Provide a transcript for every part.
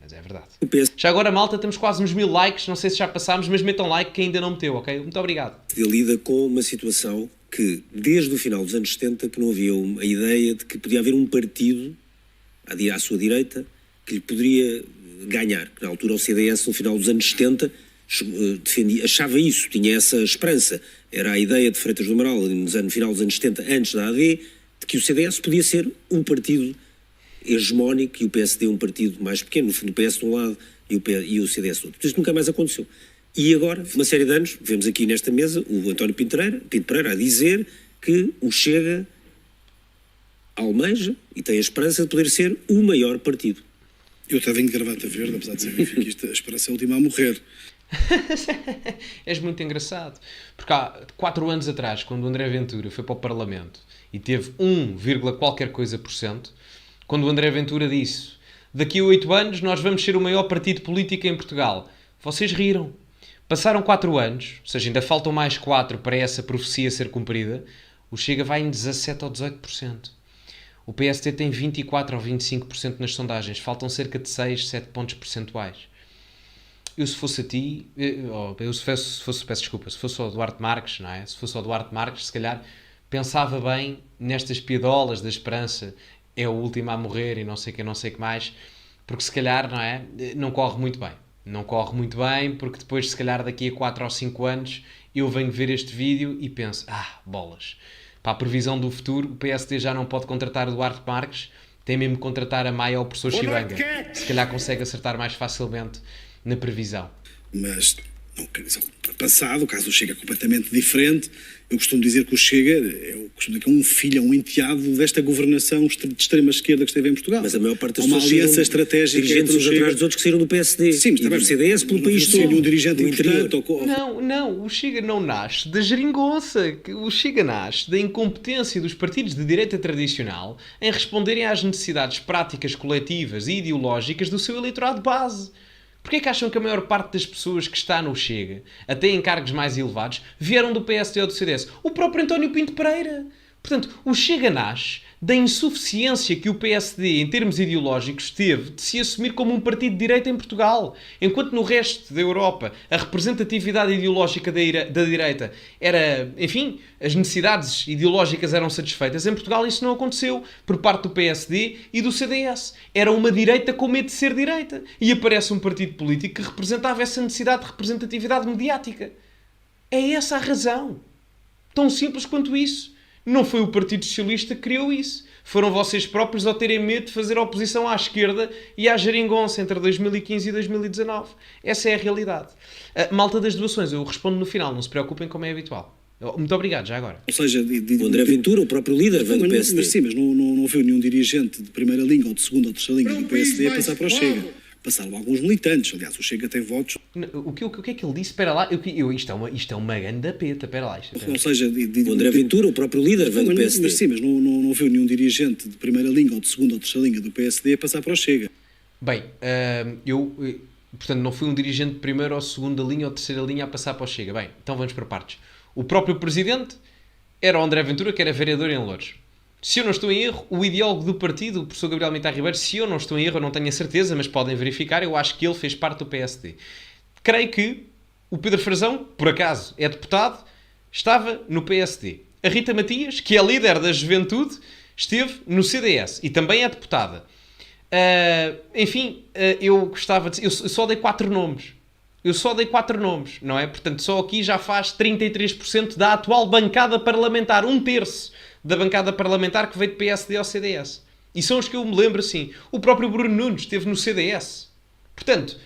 mas é verdade. O PS Já agora, malta, temos quase uns 1000 likes, não sei se já passámos, mas metam like quem ainda não meteu, ok? Muito obrigado. lida com uma situação que, desde o final dos anos 70, que não havia a ideia de que podia haver um partido à sua direita que lhe poderia ganhar. Na altura, o CDS, no final dos anos 70, achava isso, tinha essa esperança. Era a ideia de Freitas do Amaral, no final dos anos 70, antes da AD, de que o CDS podia ser um partido hegemónico e o PSD um partido mais pequeno, no fundo o PS de um lado e o CDS do outro. Isto nunca mais aconteceu. E agora, uma série de anos, vemos aqui nesta mesa o António Pinto Pereira a dizer que o Chega almeja e tem a esperança de poder ser o maior partido. Eu até venho de gravata verde, apesar de ser benfiquista, a esperança é a última a morrer. És muito engraçado. Porque há 4 anos atrás, quando o André Ventura foi para o Parlamento e teve 1, qualquer coisa por cento, quando o André Ventura disse: daqui a 8 anos nós vamos ser o maior partido político em Portugal, vocês riram. Passaram 4 anos, ou seja, ainda faltam mais 4 para essa profecia ser cumprida, o Chega vai em 17 ou 18%. O PST tem 24 ou 25% nas sondagens, faltam cerca de 6, 7 pontos percentuais. Eu, se fosse a ti, se fosse o Duarte Marques, não é? Se fosse o Duarte Marques, se calhar pensava bem nestas piadolas da esperança, é o último a morrer e não sei o que mais, porque se calhar, não é? Não corre muito bem. Não corre muito bem, porque depois, se calhar, daqui a 4 ou 5 anos, eu venho ver este vídeo e penso, bolas. Para a previsão do futuro, o PSD já não pode contratar o Duarte Marques, tem mesmo que contratar a Maia ou o professor Chibanga. Se calhar consegue acertar mais facilmente na previsão. Mas, passado, o caso do Chega é completamente diferente. Eu costumo dizer que o Chega é um filho, é um enteado desta governação de extrema esquerda que esteve em Portugal. Mas a maior parte das pessoas pessoas aliança estratégica dirigentes uns atrás dos outros que saíram do PSD. Sim, mas e do CDS pelo país todo. Um dirigente importante. Não, o Chega não nasce da geringonça. O Chega nasce da incompetência dos partidos de direita tradicional em responderem às necessidades práticas, coletivas e ideológicas do seu eleitorado base. Porquê é que acham que a maior parte das pessoas que está no Chega, até em cargos mais elevados, vieram do PSD ou do CDS? O próprio António Pinto Pereira. Portanto, o Chega nasce da insuficiência que o PSD, em termos ideológicos, teve de se assumir como um partido de direita em Portugal. Enquanto no resto da Europa a representatividade ideológica da direita era, enfim, as necessidades ideológicas eram satisfeitas, em Portugal isso não aconteceu por parte do PSD e do CDS. Era uma direita com medo de ser direita. E aparece um partido político que representava essa necessidade de representatividade mediática. É essa a razão. Tão simples quanto isso. Não foi o Partido Socialista que criou isso. Foram vocês próprios ao terem medo de fazer oposição à esquerda e à geringonça entre 2015 e 2019. Essa é a realidade. Malta das doações, eu respondo no final, não se preocupem como é habitual. Muito obrigado, já agora. Ou seja, o André Ventura, o próprio líder, veio do PSD. Mas sim, mas não viu nenhum dirigente de primeira linha ou de segunda ou terceira linha do PSD a passar para o Chega. Passaram alguns militantes, aliás, o Chega tem votos. O que é que ele disse? Espera lá, isto é uma grande peta, espera lá. Ou seja, o André Ventura, o próprio líder, veio do PSD. Mas sim, mas não viu nenhum dirigente de primeira linha ou de segunda ou terceira linha do PSD a passar para o Chega. Bem, portanto, não fui um dirigente de primeira ou segunda linha ou terceira linha a passar para o Chega. Bem, então vamos para partes. O próprio presidente era o André Ventura, que era vereador em Loures. Se eu não estou em erro, o ideólogo do partido, o professor Gabriel Mitar Ribeiro, se eu não estou em erro, eu não tenho a certeza, mas podem verificar, eu acho que ele fez parte do PSD. Creio que o Pedro Frazão, por acaso, é deputado, estava no PSD. A Rita Matias, que é líder da Juventude, esteve no CDS e também é deputada. Eu gostava de dizer, eu só dei 4 nomes. Não é? Portanto, só aqui já faz 33% da atual bancada parlamentar, 1/3 da bancada parlamentar que veio de PSD ao CDS. E são os que eu me lembro assim. O próprio Bruno Nunes esteve no CDS. Portanto,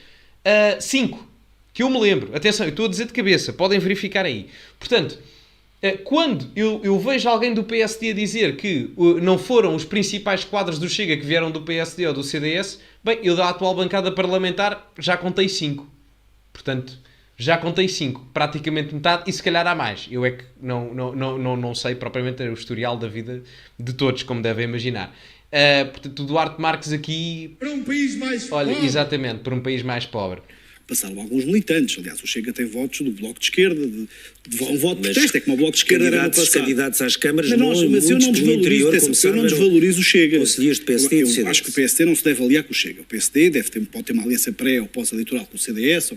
5 que eu me lembro. Atenção, eu estou a dizer de cabeça, podem verificar aí. Portanto, quando eu vejo alguém do PSD a dizer que não foram os principais quadros do Chega que vieram do PSD ou do CDS, bem, eu da atual bancada parlamentar já contei 5. Portanto, já contei 5, praticamente metade, e se calhar há mais. Eu é que não sei propriamente o historial da vida de todos, como devem imaginar. Portanto, o Duarte Marques aqui... Para um país mais pobre. Olha, exatamente, para um país mais pobre. passaram alguns militantes. Aliás, o Chega tem votos do Bloco de Esquerda, um voto de protesto, é como o Bloco de Esquerda era no passado. Candidatos às câmaras, Mas eu não desvalorizo o Chega. Conselheiros de PSD e do CDS. Eu acho que o PSD não se deve aliar com o Chega. O PSD pode ter uma aliança pré- ou pós-eleitoral com o CDS.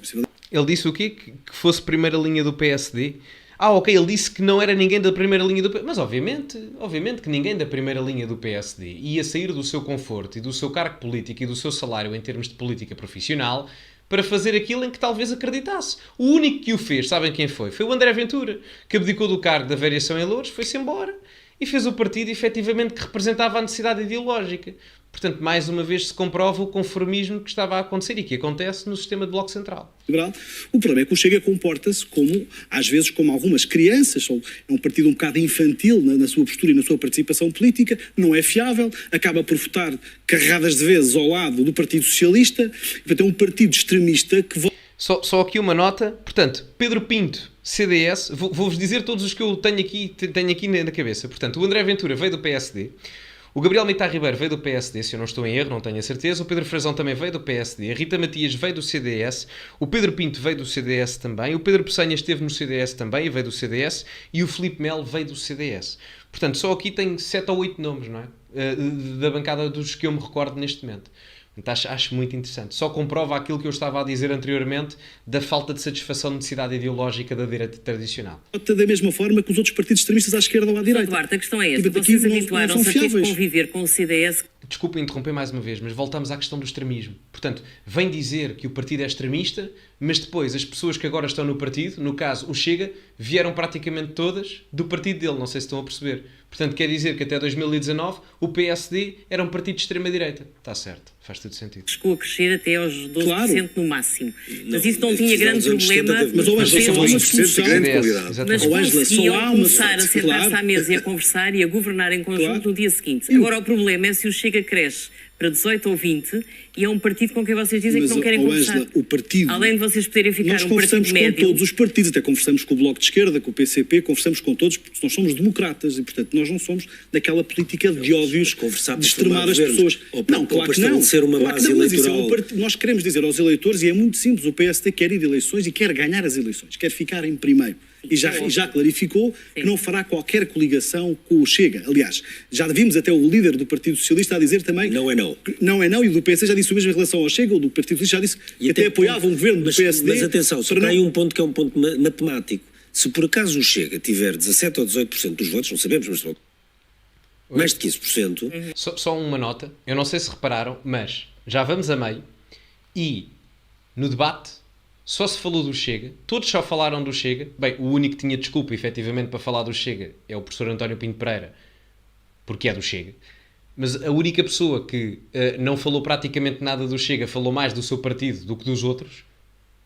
Ele disse o quê? Que fosse primeira linha do PSD? Ok, ele disse que não era ninguém da primeira linha do PSD. Mas obviamente que ninguém da primeira linha do PSD ia sair do seu conforto e do seu cargo político e do seu salário em termos de política profissional para fazer aquilo em que talvez acreditasse. O único que o fez, sabem quem foi? Foi o André Ventura, que abdicou do cargo da variação em Loures, foi-se embora e fez o partido efetivamente que representava a necessidade ideológica. Portanto, mais uma vez se comprova o conformismo que estava a acontecer e que acontece no sistema de Bloco Central. O problema é que o Chega comporta-se como, às vezes, como algumas crianças. É um partido um bocado infantil na sua postura e na sua participação política, não é fiável, acaba por votar carradas de vezes ao lado do Partido Socialista, e, portanto, é um partido extremista que... Só aqui uma nota. Portanto, Pedro Pinto, CDS, vou-vos dizer todos os que eu tenho aqui na cabeça. Portanto, o André Ventura veio do PSD, o Gabriel Mitar Ribeiro veio do PSD, se eu não estou em erro, não tenho a certeza. O Pedro Frazão também veio do PSD. A Rita Matias veio do CDS. O Pedro Pinto veio do CDS também. O Pedro Peçanha esteve no CDS também e veio do CDS. E o Filipe Melo veio do CDS. Portanto, só aqui tem 7 ou 8 nomes, não é? Da bancada dos que eu me recordo neste momento. Acho muito interessante. Só comprova aquilo que eu estava a dizer anteriormente da falta de satisfação de necessidade ideológica da direita tradicional. Da mesma forma que os outros partidos extremistas à esquerda ou à direita. Duarte, a questão é esta. Vocês habituaram-se a ter de conviver com o CDS... Desculpa interromper mais uma vez, mas voltamos à questão do extremismo. Portanto, vem dizer que o partido é extremista, mas depois as pessoas que agora estão no partido, no caso o Chega, vieram praticamente todas do partido dele, não sei se estão a perceber. Portanto, quer dizer que até 2019 o PSD era um partido de extrema-direita. Está certo, faz todo sentido. Chegou a crescer até aos 12% claro. No máximo. Mas isso não tinha grande problema. Mas ou só há uma solução de grande qualidade. Mas conseguiam começar a sentar-se à mesa e a conversar e a governar em conjunto no dia seguinte. Agora o problema é se o Chega cresce para 18 ou 20 e é um partido com quem vocês dizem que não querem conversar. Angela, o partido, além de vocês poderem ficar nós um partido médio... Nós conversamos com todos os partidos, até conversamos com o Bloco de Esquerda, com o PCP, conversamos com todos, porque nós somos democratas e, portanto, nós não somos daquela política de ódios, de extremar as pessoas. Não, claro que não. Ser uma base eleitoral. Nós queremos dizer aos eleitores, e é muito simples, o PSD quer ir a eleições e quer ganhar as eleições, quer ficar em primeiro. E já clarificou que não fará qualquer coligação com o Chega. Aliás, já vimos até o líder do Partido Socialista a dizer também... Não é não. Não é não, e o do PSD já disse o mesmo em relação ao Chega, o do Partido Socialista já disse que até apoiava um governo do PSD... Mas atenção, só cai um ponto que é um ponto matemático. Se por acaso o Chega tiver 17 ou 18% dos votos, não sabemos, mas mais de 15%... Só uma nota, eu não sei se repararam, mas já vamos a meio e no debate... Só se falou do Chega, todos só falaram do Chega. Bem, o único que tinha desculpa, efetivamente, para falar do Chega é o professor António Pinto Pereira, porque é do Chega. Mas a única pessoa que não falou praticamente nada do Chega, falou mais do seu partido do que dos outros,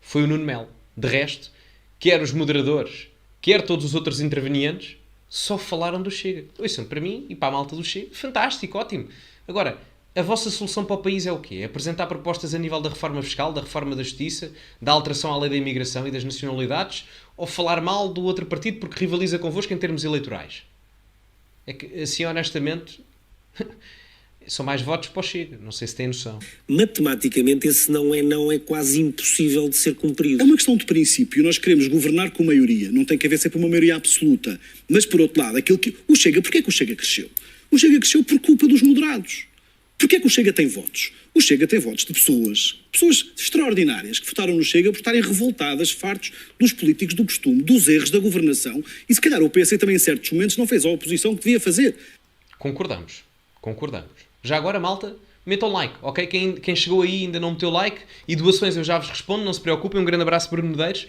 foi o Nuno Melo. De resto, quer os moderadores, quer todos os outros intervenientes, só falaram do Chega. Ouçam, para mim e para a malta do Chega, fantástico, ótimo. Agora... A vossa solução para o país é o quê? É apresentar propostas a nível da reforma fiscal, da reforma da justiça, da alteração à lei da imigração e das nacionalidades, ou falar mal do outro partido porque rivaliza convosco em termos eleitorais? É que, assim, honestamente, são mais votos para o Chega. Não sei se têm noção. Matematicamente, esse não é quase impossível de ser cumprido. É uma questão de princípio. Nós queremos governar com maioria. Não tem que haver sempre uma maioria absoluta. Mas, por outro lado, aquilo que... O Chega, porquê que o Chega cresceu? O Chega cresceu por culpa dos moderados. Porquê que o Chega tem votos? O Chega tem votos de pessoas extraordinárias que votaram no Chega por estarem revoltadas, fartos dos políticos do costume, dos erros da governação, e se calhar o PS também em certos momentos não fez a oposição que devia fazer. Concordamos. Já agora, malta, metam like, ok? Quem chegou aí e ainda não meteu like, e doações eu já vos respondo, não se preocupem, um grande abraço Bruno Medeiros,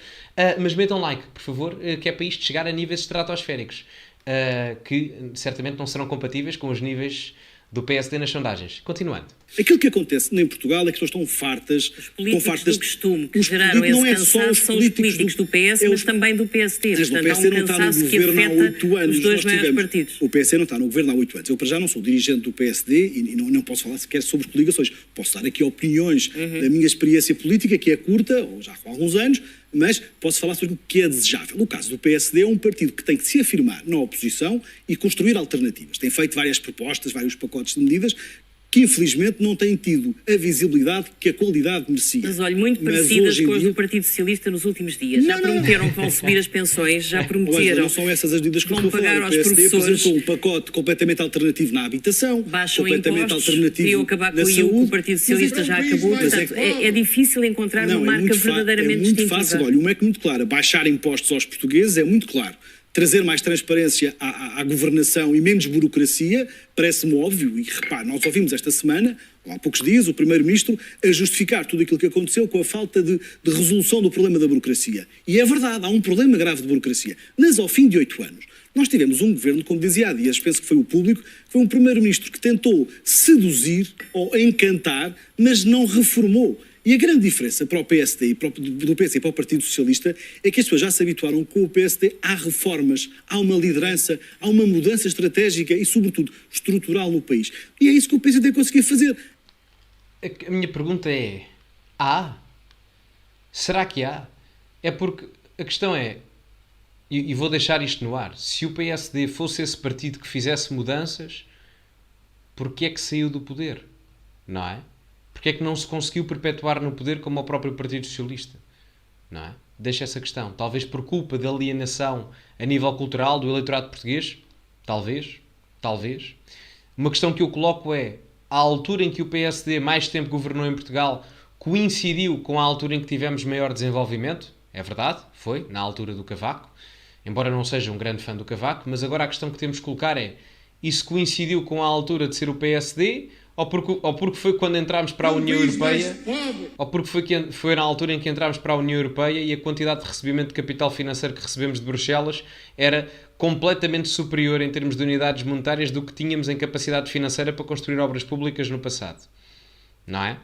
mas metam like, por favor, que é para isto chegar a níveis estratosféricos, que certamente não serão compatíveis com os níveis... do PSD nas sondagens. Continuando. Aquilo que acontece em Portugal é que as pessoas estão fartas... Os políticos do costume que geraram esse cansaço são os políticos do PS, mas também do PSD. Portanto, o PSD não está no governo há 8 anos. Os dois maiores partidos. O PSD não está no governo há 8 anos. Eu, para já, não sou dirigente do PSD e não posso falar sequer sobre coligações. Posso dar aqui opiniões da minha experiência política, que é curta, ou já há alguns anos, mas posso falar sobre o que é desejável. No caso do PSD, é um partido que tem que se afirmar na oposição e construir alternativas. Tem feito várias propostas, vários pacotes de medidas que infelizmente não tem tido a visibilidade que a qualidade merecia. Mas olha, muito parecidas com as do Partido Socialista nos últimos dias. Já prometeram que vão subir as pensões, já prometeram. Não são essas as medidas que eu estou a falar. O PSD apresentou um pacote completamente alternativo na habitação, baixam completamente impostos, alternativo queriam acabar com na o IUC, saúde. o Partido Socialista já acabou. Portanto, é difícil encontrar uma marca verdadeiramente distintiva. É muito fácil. Olha, uma é muito clara. Baixar impostos aos portugueses é muito claro. Trazer mais transparência à governação e menos burocracia parece-me óbvio. E repare, nós ouvimos esta semana, ou há poucos dias, o Primeiro-Ministro a justificar tudo aquilo que aconteceu com a falta de resolução do problema da burocracia. E é verdade, há um problema grave de burocracia. Mas ao fim de 8 anos, nós tivemos um governo, como dizia há dias, penso que foi o Público, foi um Primeiro-Ministro que tentou seduzir ou encantar, mas não reformou. E a grande diferença para o PSD do PSD para o Partido Socialista é que as pessoas já se habituaram com o PSD há reformas, há uma liderança, há uma mudança estratégica e, sobretudo, estrutural no país. E é isso que o PSD conseguiu fazer. A minha pergunta é: há? Será que há? É porque a questão é, e vou deixar isto no ar, se o PSD fosse esse partido que fizesse mudanças, porquê é que saiu do poder? Não é? Porque é que não se conseguiu perpetuar no poder como o próprio Partido Socialista? Não é? Deixa essa questão. Talvez por culpa da alienação a nível cultural do eleitorado português? Talvez. Talvez. Uma questão que eu coloco é: a altura em que o PSD mais tempo governou em Portugal coincidiu com a altura em que tivemos maior desenvolvimento? É verdade, foi, na altura do Cavaco. Embora não seja um grande fã do Cavaco, mas agora a questão que temos que colocar é: isso coincidiu com a altura de ser o PSD... Ou porque foi quando entramos para a União Europeia, ou porque foi na altura em que entramos para a União Europeia e a quantidade de recebimento de capital financeiro que recebemos de Bruxelas era completamente superior em termos de unidades monetárias do que tínhamos em capacidade financeira para construir obras públicas no passado. Não é?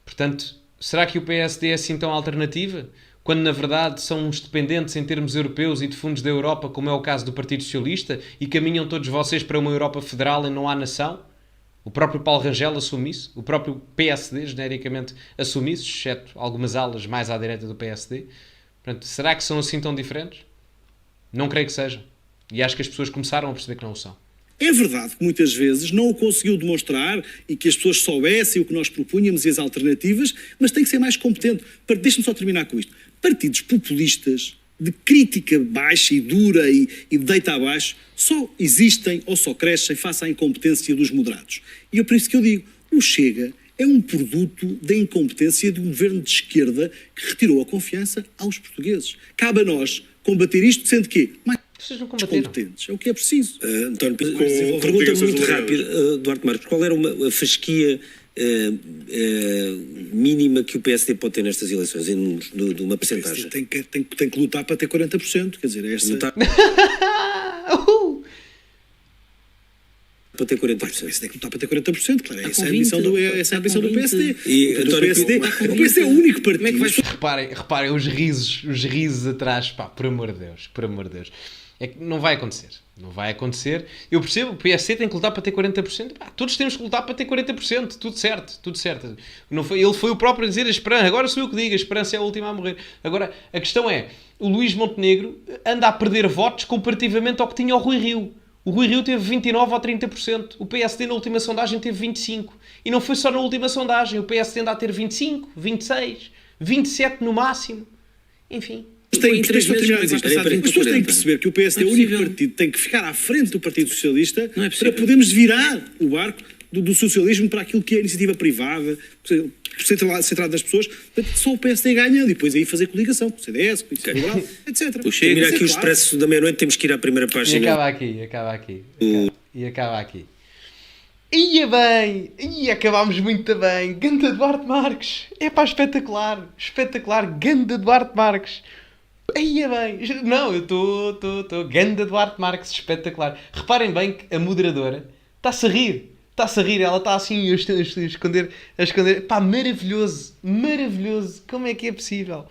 Portanto, será que o PSD é assim tão alternativa? Quando na verdade são uns dependentes em termos europeus e de fundos da Europa, como é o caso do Partido Socialista, e caminham todos vocês para uma Europa federal e não há nação? O próprio Paulo Rangel assume isso, o próprio PSD, genericamente, assume isso, exceto algumas alas mais à direita do PSD. Portanto, será que são assim tão diferentes? Não creio que sejam. E acho que as pessoas começaram a perceber que não o são. É verdade que muitas vezes não o conseguiu demonstrar e que as pessoas soubessem o que nós propunhamos e as alternativas, mas tem que ser mais competente. Deixa-me só terminar com isto. Partidos populistas, de crítica baixa e dura e de deita abaixo, só existem ou só crescem face à incompetência dos moderados. E é por isso que eu digo, o Chega é um produto da incompetência de um governo de esquerda que retirou a confiança aos portugueses. Cabe a nós combater isto, sendo que mais competentes. É o que é preciso. António, pergunta muito rápida, Duarte Marques, qual era a fasquia mínima que o PSD pode ter nestas eleições, em números, de uma percentagem? Tem que lutar para ter 40%, quer dizer, esta... Para ter 40%. Tem que lutar para ter 40%, claro. Essa é a ambição do PSD. E, o PSD é o único partido. Reparem os risos atrás. Pá, por amor de Deus. É que não vai acontecer. Não vai acontecer. Eu percebo, o PSD tem que lutar para ter 40%. Pá, todos temos que lutar para ter 40%. Tudo certo. Ele foi o próprio a dizer a esperança. Agora sou eu que digo, a esperança é a última a morrer. Agora, a questão é, o Luís Montenegro anda a perder votos comparativamente ao que tinha o Rui Rio. O Rui Rio teve 29% ou 30%. O PSD na última sondagem teve 25%. E não foi só na última sondagem. O PSD anda a ter 25%, 26%, 27% no máximo. Enfim. As pessoas têm que perceber que o PSD é o único partido que tem que ficar à frente do Partido Socialista para podermos virar o barco do socialismo para aquilo que é a iniciativa privada, centrado das pessoas. Só o PSD ganha e depois aí fazer coligação com o CDS, com o Liberal, etc. Terminar aqui o Expresso da meia-noite, temos que ir à primeira página. E acaba aqui. Ia bem! Acabámos muito bem! Ganda Duarte Marques! É pá, espetacular! Ganda Duarte Marques! Ia bem! Não, eu estou... Ganda Duarte Marques, espetacular! Reparem bem que a moderadora está-se a rir, ela está assim a esconder. Pá, maravilhoso! Como é que é possível?